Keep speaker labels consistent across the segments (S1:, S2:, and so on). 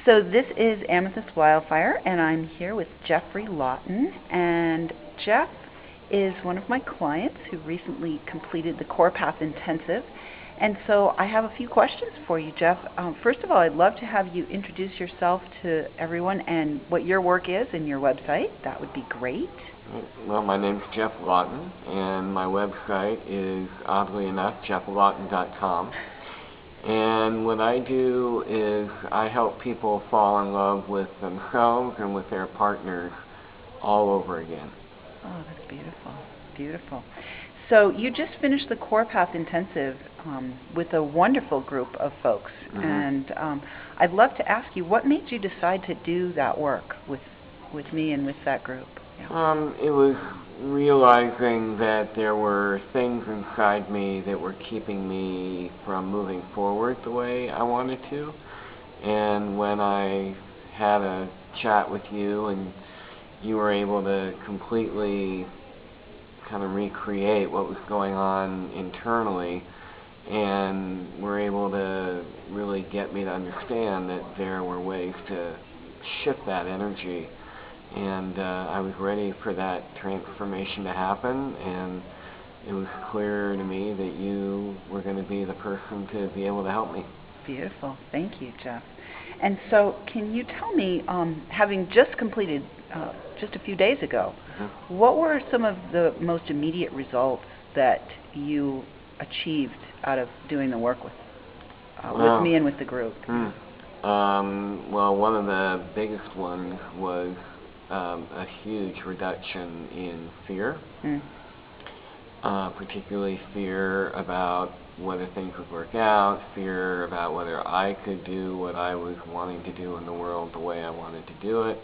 S1: So this is Amethyst Wildfire, and I'm here with Geoffrey Laughton. And Geoff is one of my clients who recently completed the Core Path Intensive. And so I have a few questions for you, Geoff. First of all, I'd love to have you introduce yourself to everyone and what your work is and your website. That would be great.
S2: Well, my name's Geoff Laughton, and my website is, oddly enough, geofflaughton.com. And what I do is I help people fall in love with themselves and with their partners all over again.
S1: Oh, that's beautiful. Beautiful. So you just finished the Core Path Intensive with a wonderful group of folks.
S2: Mm-hmm.
S1: And I'd love to ask you, what made you decide to do that work with me and with that group?
S2: Yeah. It was realizing that there were things inside me that were keeping me from moving forward the way I wanted to. And when I had a chat with you and you were able to completely kind of recreate what was going on internally, and were able to really get me to understand that there were ways to shift that energy. And I was ready for that transformation to happen, and it was clear to me that you were going to be the person to be able to help me.
S1: Beautiful. Thank you, Geoff. And so can you tell me, having just completed just a few days ago,
S2: Mm-hmm.
S1: what were some of the most immediate results that you achieved out of doing the work with me and with the group?
S2: Well, one of the biggest ones was a huge reduction in fear, particularly fear about whether things would work out, fear about whether I could do what I was wanting to do in the world the way I wanted to do it.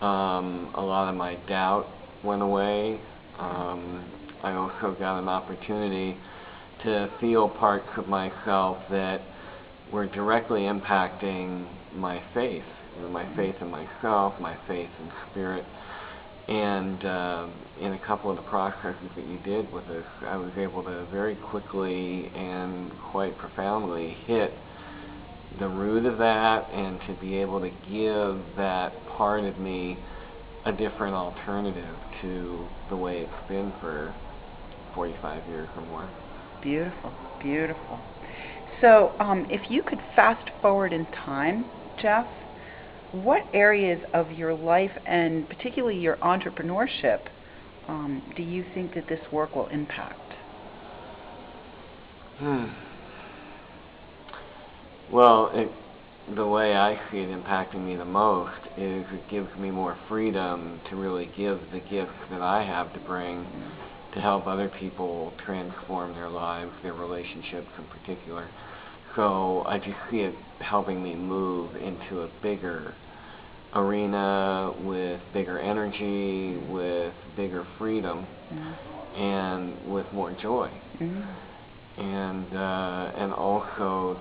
S2: A lot of my doubt went away. I also got an opportunity to feel parts of myself that were directly impacting my faith. My faith in myself, my faith in spirit. And in a couple of the processes that you did with us, I was able to very quickly and quite profoundly hit the root of that, and to be able to give that part of me a different alternative to the way it's been for 45 years or more.
S1: Beautiful, beautiful. So if you could fast forward in time, Geoff, what areas of your life, and particularly your entrepreneurship, do you think that this work will impact?
S2: Well, the way I see it impacting me the most is it gives me more freedom to really give the gifts that I have to bring to help other people transform their lives, their relationships in particular. So I just see it helping me move into a bigger arena with bigger energy, with bigger freedom, and with more joy. And also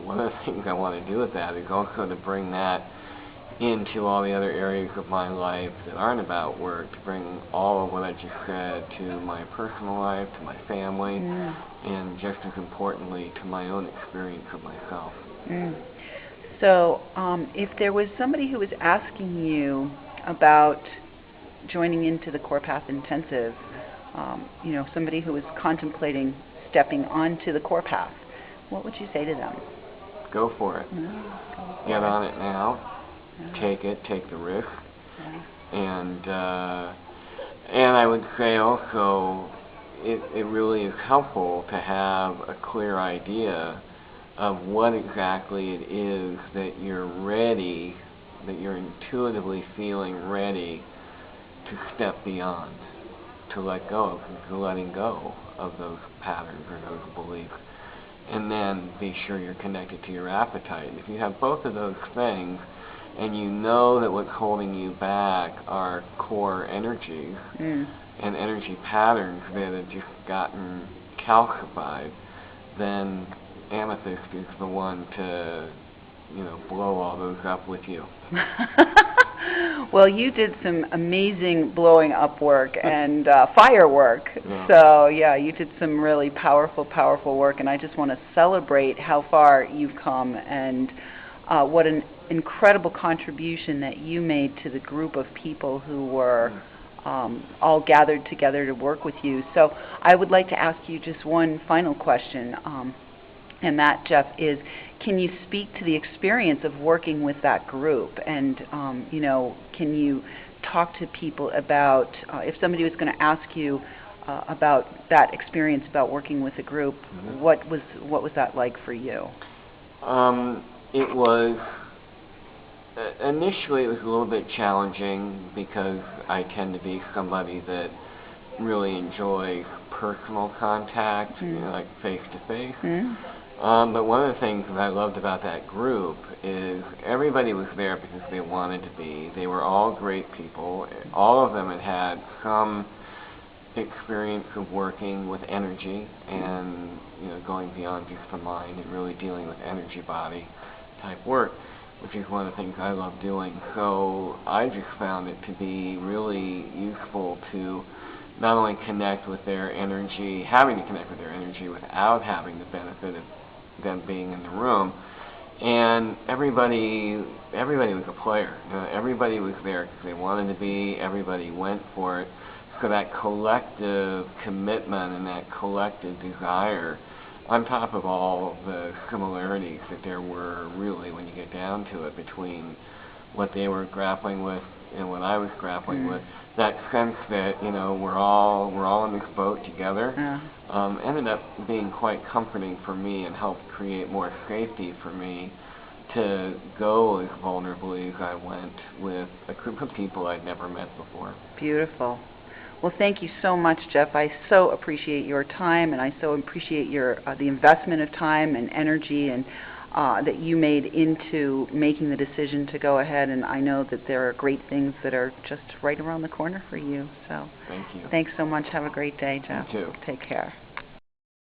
S2: one of the things I want to do with that is also to bring that into all the other areas of my life that aren't about work, to bring all of what I just said to my personal life, to my family, and just as importantly, to my own experience of myself.
S1: So if there was somebody who was asking you about joining into the Core Path Intensive, somebody who was contemplating stepping onto the Core Path, what would you say to them?
S2: Go for it. Get on it now. Take the risk. And I would say also it really is helpful to have a clear idea of what exactly it is that you're ready, that you're intuitively feeling ready to step beyond, to let go of, to letting go of those patterns or those beliefs. And then be sure you're connected to your appetite. If you have both of those things, and you know that what's holding you back are core energies and energy patterns that have just gotten calcified, then Amethyst is the one to, blow all those up with you.
S1: Well, you did some amazing blowing up work and firework.
S2: Yeah.
S1: So, yeah, you did some really powerful, powerful work, and I just want to celebrate how far you've come and what an incredible contribution that you made to the group of people who were all gathered together to work with you. So I would like to ask you just one final question, and that, Geoff, is can you speak to the experience of working with that group? And, can you talk to people about, if somebody was going to ask you about that experience about working with a group, what was that like for you?
S2: It was, initially it was a little bit challenging because I tend to be somebody that really enjoys personal contact, like face-to-face. But one of the things that I loved about that group is everybody was there because they wanted to be. They were all great people. All of them had had some experience of working with energy and going beyond just the mind and really dealing with energy body type work, which is one of the things I love doing. So I just found it to be really useful to not only connect with their energy, having to connect with their energy without having the benefit of them being in the room. And everybody was a player. Everybody was there because they wanted to be. Everybody went for it. So that collective commitment and that collective desire, on top of all the similarities that there were really when you get down to it between what they were grappling with and what I was grappling with, that sense that we're all in this boat together, ended up being quite comforting for me and helped create more safety for me to go as vulnerably as I went with a group of people I'd never met before.
S1: Beautiful. Well, thank you so much, Geoff. I so appreciate your time, and I so appreciate the investment of time and energy and that you made into making the decision to go ahead. And I know that there are great things that are just right around the corner for you. So
S2: thank you.
S1: Thanks so much. Have a great day, Geoff.
S2: You too.
S1: Take care.